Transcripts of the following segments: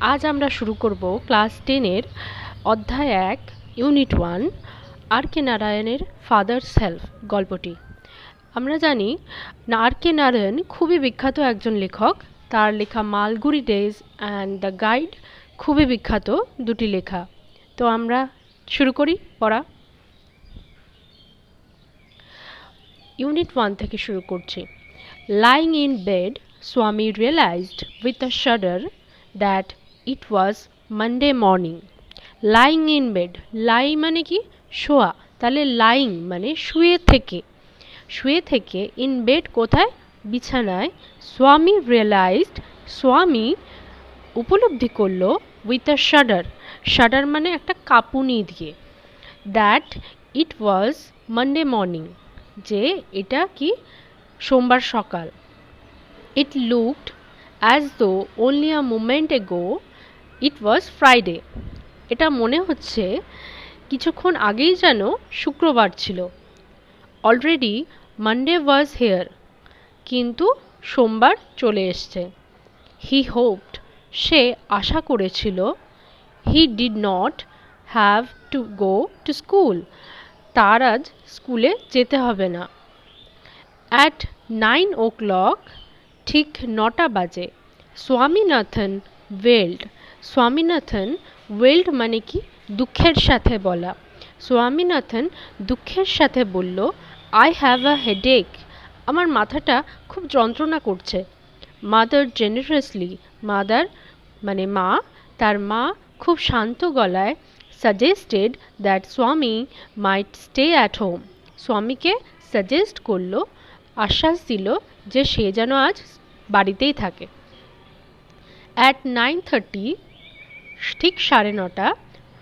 আজ আমরা শুরু করব ক্লাস 10-এর অধ্যায় 1 ইউনিট 1 আর কে নারায়ণের ফাদার্স হেল্প গল্পটি। আমরা জানি আর কে নারায়ণ খুবই বিখ্যাত একজন লেখক। তার লেখা Malgudi days and the guide খুবই বিখ্যাত দুটি লেখা। তো আমরা শুরু করি পড়া। ইউনিট 1 থেকে শুরু করছি। Lying in bed, Swami realized with a shudder that it was Monday morning. Lying in bed, lie মানে কি শোয়া, তাহলে lying মানে শুয়ে থেকে in bed কোথায়, বিছানায়। Swami realized, স্বামী উপলব্ধি করলো with a shudder মানে একটা কাঁপুনি দিয়ে, that it was Monday morning, যে এটা কি সোমবার সকাল। It looked as though only a moment ago it was Friday. এটা মনে হচ্ছে কিছুক্ষণ আগেই যেন শুক্রবার ছিল। Already Monday was here. কিন্তু সোমবার চলে এসছে। He hoped, সে আশা করেছিল, he did not have to go to school. তার আজ স্কুলে যেতে হবে না। At 9 o'clock, ঠিক 9টা বাজে, স্বামীনাথন ওয়েল্ড মানে কি দুঃখের সাথে বলা। স্বামীনাথন দুঃখের সাথে বলল, আই হ্যাভ আ হেডেক, আমার মাথাটা খুব যন্ত্রণা করছে। মাদার জেনারেসলি, মাদার মানে মা, তার মা খুব শান্ত গলায় সাজেস্টেড দ্যাট স্বামী মাইট স্টে অ্যাট হোম, স্বামীকে সাজেস্ট করলো, আশ্বাস দিল যে সে যেন আজ বাড়িতেই থাকে। At 9:30, ঠিক 9:30,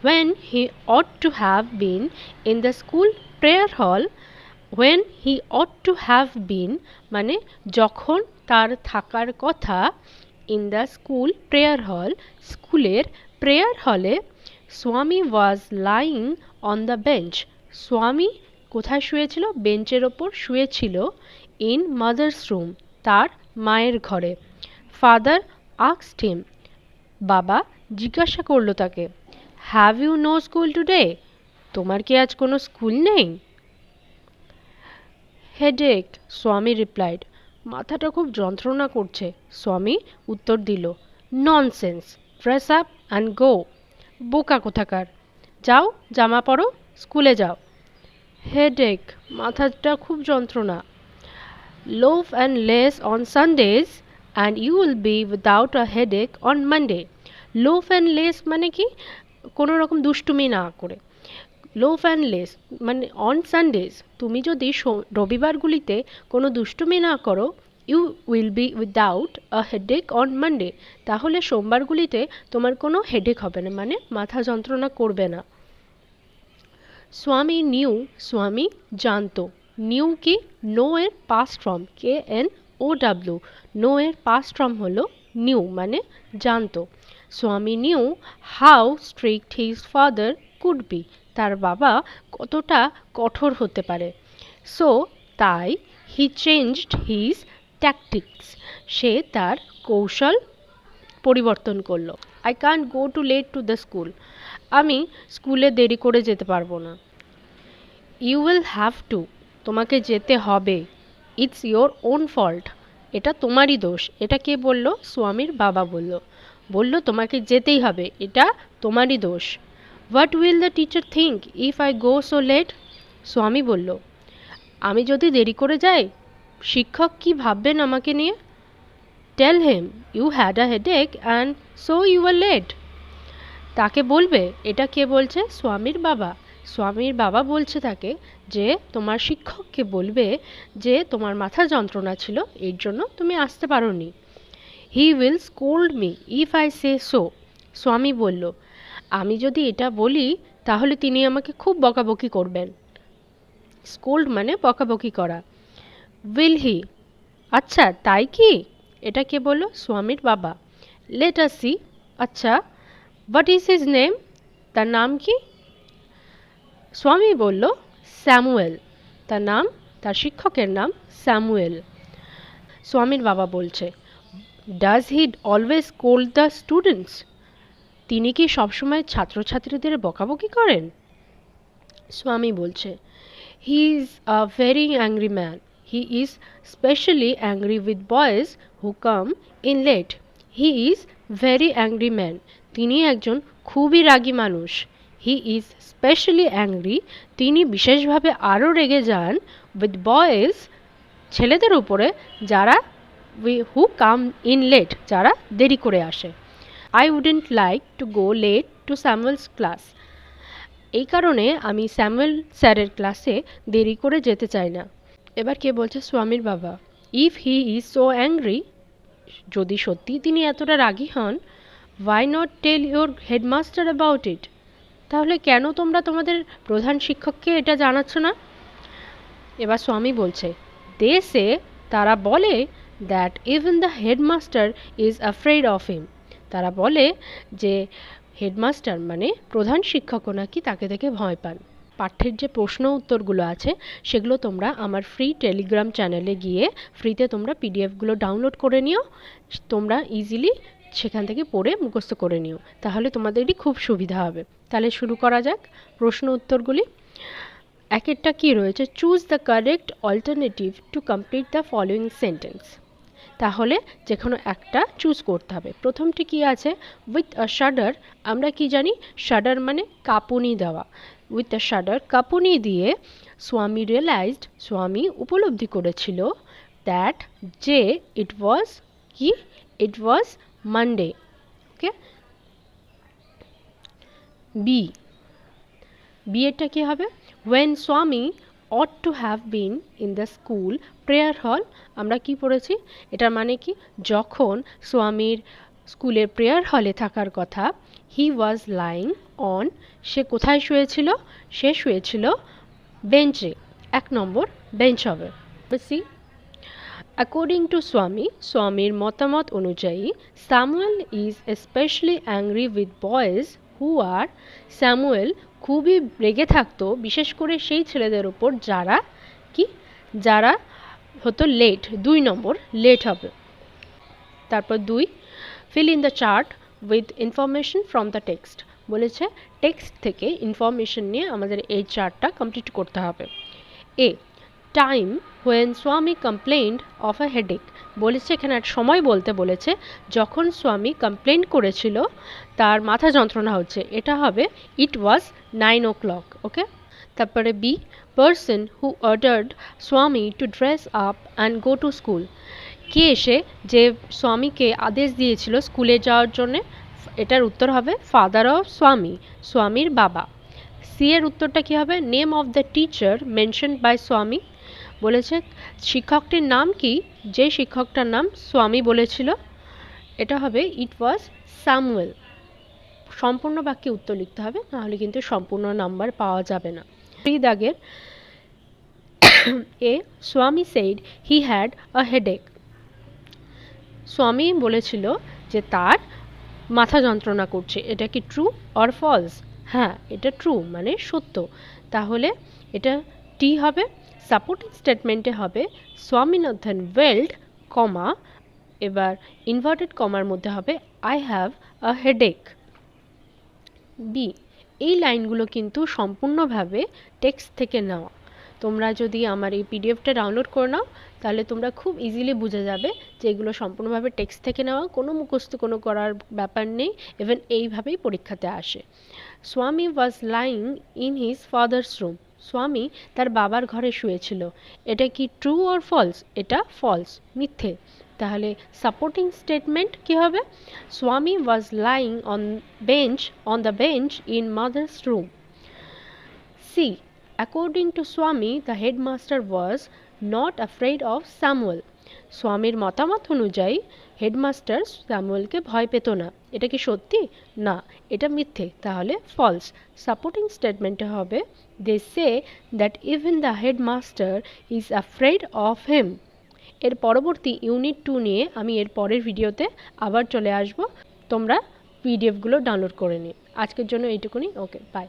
when he ought to have been in the school prayer hall, when he ought to have been মানে যখন তার থাকার কথা, in the school prayer hall, স্কুলের প্রেয়ার হলে, স্বামী was lying on the bench, স্বামী কোথায় শুয়েছিল, বেঞ্চের ওপর শুয়েছিল। in mother's room, তার মায়ের ঘরে। ফাদার asked him, বাবা জিজ্ঞাসা করলো তাকে, have you no school today, তোমার কি আজ কোনো স্কুল নেই? হেডেক, স্বামী রিপ্লাইড, মাথাটা খুব যন্ত্রণা করছে, স্বামী উত্তর দিল। ননসেন্স, ড্রেস আপ অ্যান্ড গো, বোকা কোথাকার, যাও জামা পরো, স্কুলে যাও। হেডেক, মাথাটা খুব যন্ত্রণা। loaf and lace on Sundays and you will be without a headache on Monday. loaf and lace মানে কি কোনো রকম দুষ্টুমি না করে। loaf and lace মানে on Sundays, তুমি যদি রবিবারগুলিতে কোনো দুষ্টুমি না করো, you will be without a headache on Monday, তাহলে সোমবারগুলিতে তোমার কোনো হেডেক হবে না, মানে মাথা যন্ত্রণা করবে না। স্বামী নিউ, স্বামী জানতো। নিউ কি নো এর পাস্ট ফর্ম, KNOW, নো এর পাস্ট ফর্ম হলো নিউ মানে জানতো। Swami knew how strict his father could be, তার বাবা কতটা কঠোর হতে পারে। সো তাই হি চেঞ্জড হিজ ট্যাকটিক্স, সে তার কৌশল পরিবর্তন করলো। I can't go too late to the school, আমি স্কুলে দেরি করে যেতে পারবো না। ইউ উইল হ্যাভ টু, তোমাকে যেতে হবে। ইটস ইয়োর ওন ফল্ট, এটা তোমারই দোষ। এটা কে বলল? স্বামীর বাবা বলল তোমাকে যেতেই হবে, এটা তোমারই দোষ। What will the teacher think if I go so late, Swami বলল, আমি যদি দেরি করে যাই শিক্ষক কি ভাববেন আমাকে নিয়ে? Tell him you had a headache and so you are late, তাকে বলবে। এটা কে বলছে? স্বামীর বাবা। স্বামীর বাবা বলছে তাকে যে তোমার শিক্ষককে বলবে যে তোমার মাথা যন্ত্রণা ছিল, এর জন্য তুমি আসতে পারোনি। He will scold me if I say so, স্বামী বলল, আমি যদি এটা বলি তাহলে তিনি আমাকে খুব বকাবকি করবেন। স্কোল্ড মানে বকাবকি করা। উইল হি, আচ্ছা তাই কি? এটা কে বলল? স্বামীর বাবা। লেট আস সি, আচ্ছা। হোয়াট ইজ হিজ নেম, তার নাম কি? স্বামী বলল, স্যামুয়েল, তার নাম, তার শিক্ষকের নাম স্যামুয়েল। স্বামীর বাবা বলছে, does he always scold the students, তিনি কি সবসময় ছাত্রছাত্রীদের বকাবকি করেন? স্বামী বলছে, he is a very angry man. He is specially angry with boys who come in late. He is very angry man. তিনি একজন খুবই রাগী মানুষ। হি ইজ স্পেশালি অ্যাংরি, তিনি বিশেষভাবে আরও রেগে যান উইথ বয়েজ, ছেলেদের উপরে যারা হু কাম ইন লেট, যারা দেরি করে আসে। I wouldn't like to go late to Samuel's class. এই কারণে আমি স্যামুয়েল স্যারের ক্লাসে দেরি করে যেতে চাই না। এবার কে বলছে? স্বামীর বাবা। If he is so angry, যদি সত্যি তিনি এতটা রাগী হন, why not tell your headmaster about it? তাহলে কেন তোমরা তোমাদের প্রধান শিক্ষককে এটা জানাচ্ছ না? এবার স্বামী বলছে, দে সে, তারা বলে, that even the headmaster is afraid of হিম। তারা বলে যে হেডমাস্টার মানে প্রধান শিক্ষকও নাকি তাকে দেখে ভয় পান। পাঠ্যের যে প্রশ্ন উত্তরগুলো আছে সেগুলো তোমরা আমার ফ্রি টেলিগ্রাম চ্যানেলে গিয়ে ফ্রিতে তোমরা পিডিএফগুলো ডাউনলোড করে নিও। তোমরা ইজিলি সেখান থেকে পড়ে মুখস্থ করে নিও, তাহলে তোমাদেরই খুব সুবিধা হবে। তাহলে শুরু করা যাক প্রশ্ন উত্তরগুলি। এক একটা কী রয়েছে? Choose the correct alternative to complete the following sentence. তাহলে যে কোনো একটা চুজ করতে হবে। প্রথমটি কি আছে? With a shudder. আমরা কি জানি? শাডার মানে কাঁপুনি দেওয়া। উইথ আ শাডার, কাঁপুনি দিয়ে স্বামী রিয়েলাইজড, স্বামী উপলব্ধি করেছিল, দ্যাট যে ইট ওয়াজ কি? ইট ওয়াজ মানডে। ওকে। বি, বিয়েটা কি হবে? when স্বামী ought to have been in the school prayer hall। আমরা কি পড়েছি? এটার মানে কি? যখন স্বামীর স্কুলের প্রেয়ার হলে থাকার কথা। he was lying on, সে কোথায় শুয়েছিল? সে শুয়েছিল বেঞ্চে। 1 নম্বর বেঞ্চ হবে। সি, অ্যাকর্ডিং টু স্বামী, স্বামীর মতামত অনুযায়ী, Samuel is specially angry with boys who are, Samuel খুবই রেগে থাকতো বিশেষ করে সেই ছেলেদের ওপর যারা কি? যারা হতো লেট। 2 নম্বর লেট হবে। তারপর 2, fill in the chart with information from the text. বলেছে টেক্সট থেকে ইনফরমেশন নিয়ে আমাদের এই চার্টটা কমপ্লিট করতে হবে। এ, টাইম হোয়েন স্বামী কমপ্লেইন্ড অফ আ হেডেক। বলেছে এখানে এক সময় বলতে বলেছে যখন স্বামী কমপ্লেন করেছিল তার মাথা যন্ত্রণা হচ্ছে। এটা হবে ইট ওয়াজ 9 o'clock। ওকে। তারপরে বি, পারসন হু অর্ডার্ড স্বামী to dress up and go to school. কে এসে যে স্বামীকে আদেশ দিয়েছিল স্কুলে যাওয়ার জন্যে? এটার উত্তর হবে ফাদার অফ স্বামী, স্বামীর বাবা। সি এর উত্তরটা কী হবে? Name of the teacher mentioned by Swami. বলেছে শিক্ষকটির নাম কি যে শিক্ষকটার নাম স্বামী বলেছিল? এটা হবে ইট ওয়াজ স্যামুয়েল। সম্পূর্ণ বাক্যে উত্তর লিখতে হবে, নাহলে কিন্তু সম্পূর্ণ নাম্বার পাওয়া যাবে না। 3 দাগের এ, স্বামী said he had a headache. স্বামী বলেছিল যে তার মাথা যন্ত্রণা করছে। এটা কি ট্রু অর ফলস? হ্যাঁ, এটা ট্রু মানে সত্য। তাহলে এটা টি হবে। সাপোর্টিং স্টেটমেন্টে হবে স্বামীনাথন ওয়েল্ড, কমা, এবার ইনভার্টেড কমার মধ্যে হবে I have a headache. B, এই লাইনগুলো কিন্তু সম্পূর্ণভাবে টেক্সট থেকে নেওয়া। তোমরা যদি আমার এই পিডিএফটা ডাউনলোড করে নাও তাহলে তোমরা খুব ইজিলি বুঝে যাবে যে এগুলো সম্পূর্ণভাবে টেক্সট থেকে নেওয়া, কোনো মুখস্থ কোনো করার ব্যাপার নেই। ইভেন এইভাবেই পরীক্ষাতে আসে। Swami was lying in his father's room. Swami তার বাবার ঘরে শুয়েছিল। এটা কি ট্রু অর ফলস? এটা ফলস, মিথ্যে। তাহলে সাপোর্টিং স্টেটমেন্ট কি হবে? Swami was lying on the bench in mother's room. C, according to Swami, the headmaster was not afraid of Samuel. স্বামীর মতামত অনুযায়ী হেডমাস্টার স্যামুয়েলকে ভয় পেত না। এটা কি সত্যি? না, এটা মিথ্যে। তাহলে ফলস। সাপোর্টিং স্টেটমেন্টে হবে they say that even the headmaster is afraid of him. এর পরবর্তী ইউনিট 2 নিয়ে আমি এর পরের ভিডিওতে আবার চলে আসব। তোমরা পিডিএফগুলো ডাউনলোড করে নিও। আজকের জন্য এইটুকুনি। ওকে, বাই।